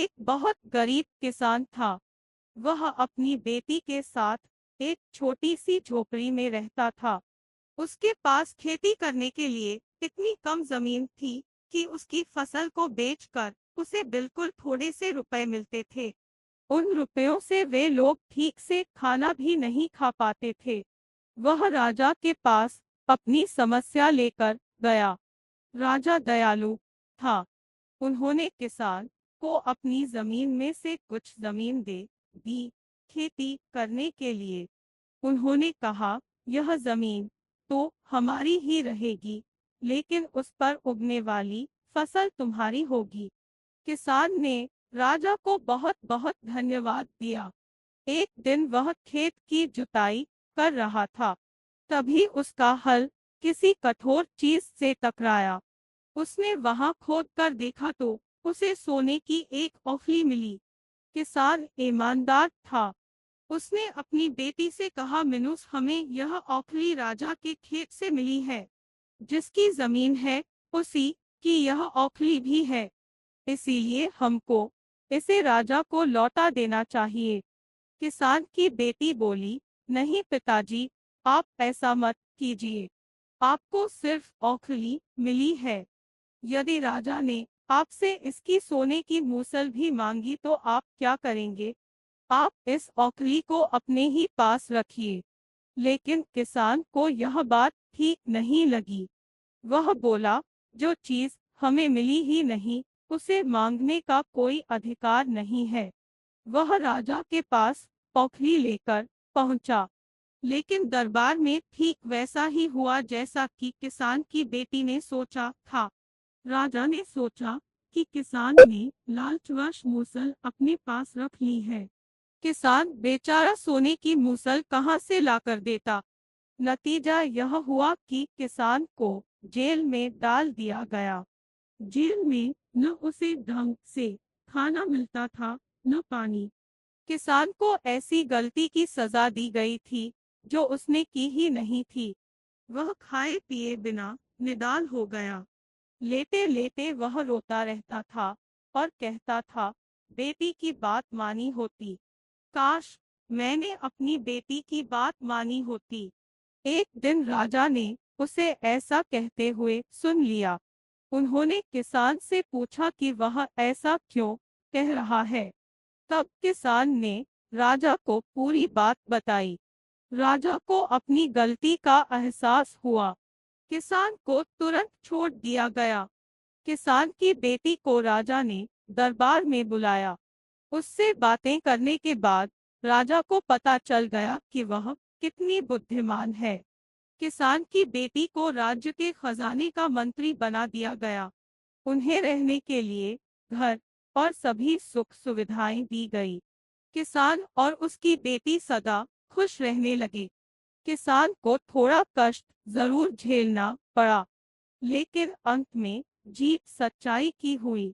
एक बहुत गरीब किसान था। वह अपनी बेटी के साथ एक छोटी सी झोपड़ी में रहता था। उसके पास खेती करने के लिए इतनी कम जमीन थी कि उसकी फसल को बेचकर उसे बिल्कुल थोड़े से रुपए मिलते थे। उन रुपयों से वे लोग ठीक से खाना भी नहीं खा पाते थे। वह राजा के पास अपनी समस्या लेकर गया। राजा दयालु था। उन्होंने किसान को अपनी जमीन में से कुछ जमीन दे दी खेती करने के लिए। उन्होंने कहा, यह जमीन तो हमारी ही रहेगी, लेकिन उस पर उगने वाली फसल तुम्हारी होगी। किसान ने राजा को बहुत बहुत धन्यवाद दिया। एक दिन वह खेत की जुताई कर रहा था। तभी उसका हल किसी कठोर चीज से टकराया। उसने वहां खोद कर देखा तो उसे सोने की एक औखली मिली। किसान ईमानदार था। उसने अपनी बेटी से कहा, मिनुस, हमें यह औखली राजा के खेत से मिली है। जिसकी जमीन है उसी की यह औखली भी है, इसीलिए हमको इसे राजा को लौटा देना चाहिए। किसान की बेटी बोली, नहीं पिताजी, आप ऐसा मत कीजिए। आपको सिर्फ औखली मिली है। यदि राजा ने आपसे इसकी सोने की मूसल भी मांगी तो आप क्या करेंगे? आप इस औखली को अपने ही पास रखिए। लेकिन किसान को यह बात ठीक नहीं लगी। वह बोला, जो चीज हमें मिली ही नहीं, उसे मांगने का कोई अधिकार नहीं है। वह राजा के पास औखली लेकर पहुंचा। लेकिन दरबार में ठीक वैसा ही हुआ जैसा कि किसान की बेटी ने सोचा था। राजा ने सोचा कि किसान ने लालचवश मूसल अपने पास रख ली है। किसान बेचारा सोने की मूसल कहां से लाकर देता। नतीजा यह हुआ कि किसान को जेल में डाल दिया गया। जेल में न उसे ढंग से खाना मिलता था, न पानी। किसान को ऐसी गलती की सजा दी गई थी जो उसने की ही नहीं थी। वह खाए पिए बिना निडाल हो गया। लेटे लेटे वह रोता रहता था और कहता था, बेटी की बात मानी होती। काश मैंने अपनी बेटी की बात मानी होती। एक दिन राजा ने उसे ऐसा कहते हुए सुन लिया। उन्होंने किसान से पूछा कि वह ऐसा क्यों कह रहा है। तब किसान ने राजा को पूरी बात बताई। राजा को अपनी गलती का एहसास हुआ। किसान को तुरंत छोड़ दिया गया। किसान की बेटी को राजा ने दरबार में बुलाया। उससे बातें करने के बाद राजा को पता चल गया कि वह कितनी बुद्धिमान है। किसान की बेटी को राज्य के खजाने का मंत्री बना दिया गया। उन्हें रहने के लिए घर और सभी सुख सुविधाएं दी गई। किसान और उसकी बेटी सदा खुश रहने लगे। किसान को थोड़ा कष्ट जरूर झेलना पड़ा, लेकिन अंत में जीत सच्चाई की हुई।